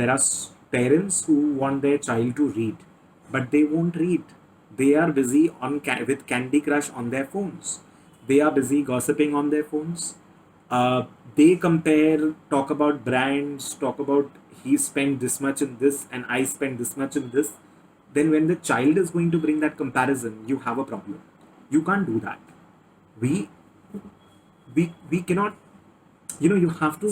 There are parents who want their child to read, but they won't read. They are busy with Candy Crush on their phones. They are busy gossiping on their phones. Uh, they compare, talk about brands, talk about he spent this much in this and I spent this much in this. Then when the child is going to bring that comparison, you have a problem. You can't do that. We we cannot, you have to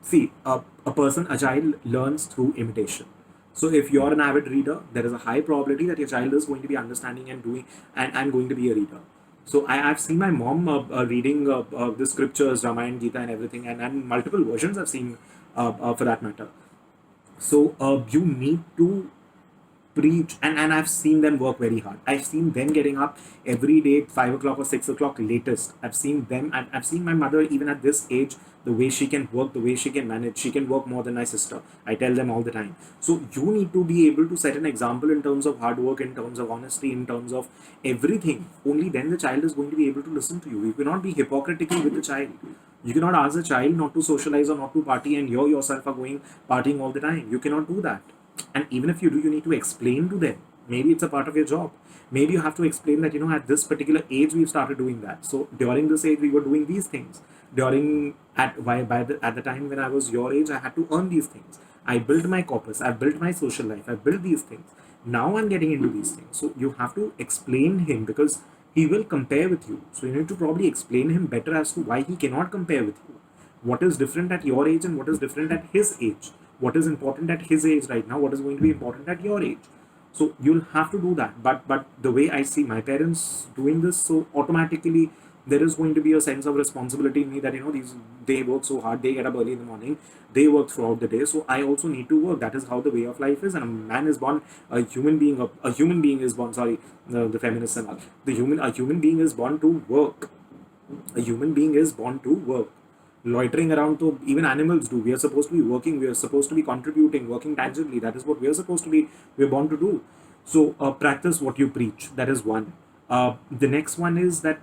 see a person, a child learns through imitation. So if you're an avid reader, there is a high probability that your child is going to be understanding and doing, and going to be a reader. So I've seen my mom reading the scriptures, Ramayana, Gita, and everything, and multiple versions I've seen for that matter. So you need to preach, and I've seen them work very hard. I've seen them getting up every day at 5 o'clock or 6 o'clock latest. I've seen them. I've seen my mother even at this age, the way she can work, the way she can manage. She can work more than my sister. I tell them all the time. So you need to be able to set an example in terms of hard work, in terms of honesty, in terms of everything. Only then the child is going to be able to listen to you. You cannot be hypocritical with the child. You cannot ask the child not to socialize or not to party, and you yourself are going partying all the time. You cannot do that. And even if you do, you need to explain to them. Maybe it's a part of your job. Maybe you have to explain that, at this particular age we've started doing that. So during this age we were doing these things. At the time when I was your age, I had to earn these things. I built my corpus, I built my social life, I built these things. Now I'm getting into these things. So you have to explain him, because he will compare with you. So you need to probably explain him better as to why he cannot compare with you. What is different at your age and what is different at his age? What is important at his age right now? What is going to be important at your age? So you'll have to do that. But the way I see my parents doing this, so automatically there is going to be a sense of responsibility in me that, they work so hard, they get up early in the morning, they work throughout the day. So I also need to work. That is how the way of life is. And a man is born, a human being is born. Sorry, the feminists and all. A human being is born to work. A human being is born to work. Loitering around, to even animals do. We are supposed to be working, we are supposed to be contributing, working tangibly. That is what we are supposed to be, we're born to do. So practice what you preach. That is one. The next one is that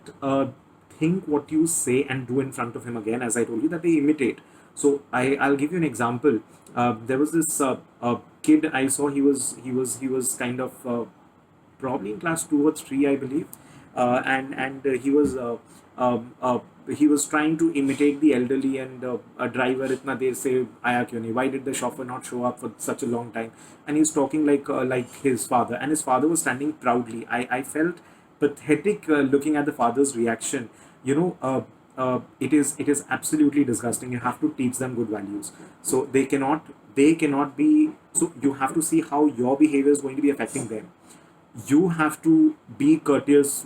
think what you say and do in front of him. Again, as I told you, that they imitate. So I'll give you an example. There was this kid I saw. He was kind of probably in class 2 or 3, I believe, and he was trying to imitate the elderly, and a driver itna der se aaya kyun nahi? Why did the chauffeur not show up for such a long time? And he's talking like his father, and his father was standing proudly. I felt pathetic looking at the father's reaction. It is absolutely disgusting. You have to teach them good values. So they cannot be. So you have to see how your behavior is going to be affecting them. You have to be courteous,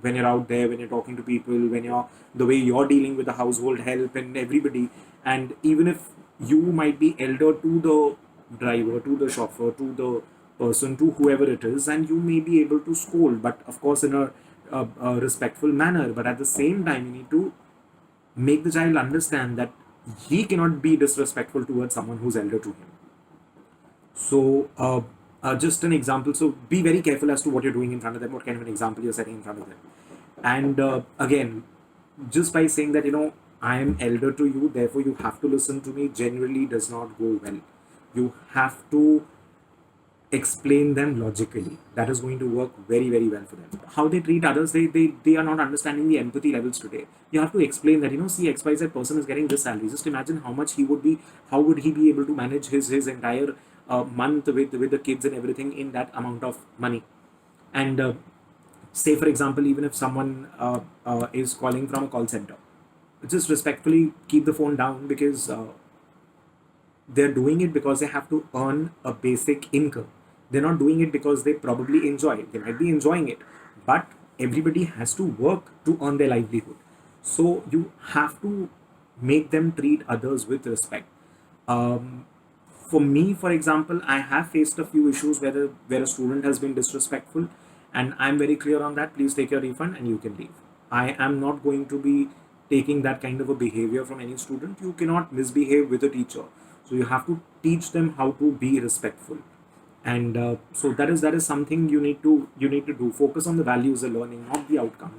when you're out there, when you're talking to people, when you're the way you're dealing with the household help and everybody. And even if you might be elder to the driver, to the chauffeur, to the person, to whoever it is, and you may be able to scold, but of course in a respectful manner. But at the same time, you need to make the child understand that he cannot be disrespectful towards someone who's elder to him. So, just an example. So, be very careful as to what you're doing in front of them, what kind of an example you're setting in front of them. And again, just by saying that, I am elder to you, therefore you have to listen to me, generally does not go well. You have to explain them logically. That is going to work very, very well for them. How they treat others, they are not understanding the empathy levels today. You have to explain that, see, XYZ person is getting this salary. Just imagine how much he would be, how would he be able to manage his entire month with the kids and everything in that amount of money. And say, for example, even if someone is calling from a call center, just respectfully keep the phone down, because they're doing it because they have to earn a basic income. They're not doing it because they probably enjoy it. They might be enjoying it, but everybody has to work to earn their livelihood. So you have to make them treat others with respect. For me, for example, I have faced a few issues where a student has been disrespectful, and I'm very clear on that. Please take your refund and you can leave. I am not going to be taking that kind of a behavior from any student. You cannot misbehave with a teacher. So you have to teach them how to be respectful. And so that is something you need to do. Focus on the values they're learning, not the outcome.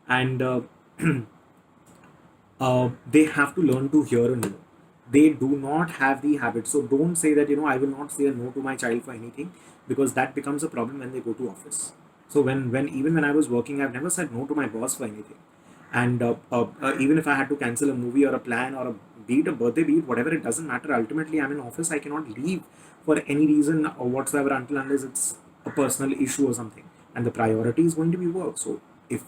And they have to learn to hear and know. they do not have the habit. So don't say that, I will not say a no to my child for anything, because that becomes a problem when they go to office. So when even when I was working, I've never said no to my boss for anything. And even if I had to cancel a movie or a plan or a be it a birthday, be it whatever, it doesn't matter. Ultimately, I'm in office. I cannot leave for any reason or whatsoever until unless it's a personal issue or something. And the priority is going to be work. So if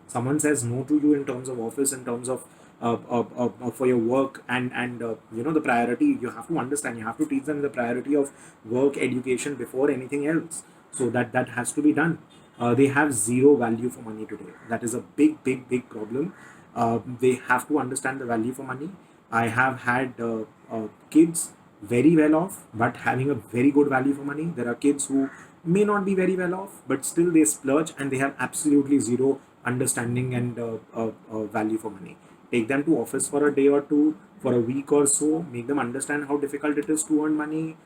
someone says no to you in terms of office, in terms of for your work, and the priority, you have to understand, you have to teach them the priority of work education before anything else. So that has to be done. They have zero value for money today. That is a big problem. They have to understand the value for money. I have had kids very well off but having a very good value for money. There are kids who may not be very well off but still they splurge and they have absolutely zero understanding and value for money. Take them to office for a day or two, for a week or so, make them understand how difficult it is to earn money.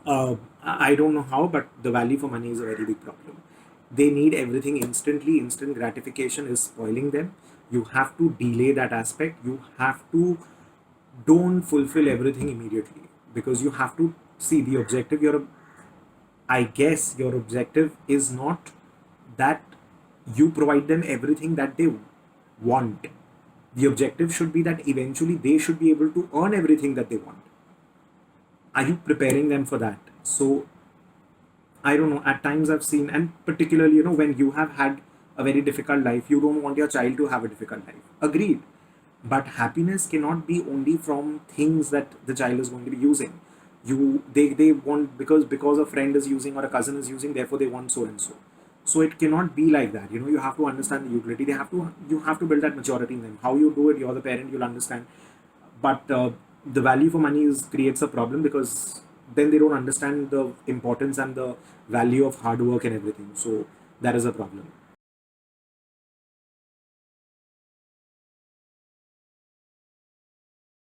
I don't know how, but the value for money is a very big problem. They need everything instantly. Instant gratification is spoiling them. You have to delay that aspect. You have to don't fulfill everything immediately, because you have to see the objective. I guess your objective is not that you provide them everything that they want. The objective should be that eventually they should be able to earn everything that they want. Are you preparing them for that? So I don't know. At times I've seen, and particularly, when you have had a very difficult life, you don't want your child to have a difficult life. Agreed. But happiness cannot be only from things that the child is going to be using. They want, because a friend is using or a cousin is using, therefore they want so and so. So it cannot be like that. You have to understand the utility. You have to build that maturity in them. How you do it, you're the parent, you'll understand. But the value for money creates a problem, because then they don't understand the importance and the value of hard work and everything. So that is a problem.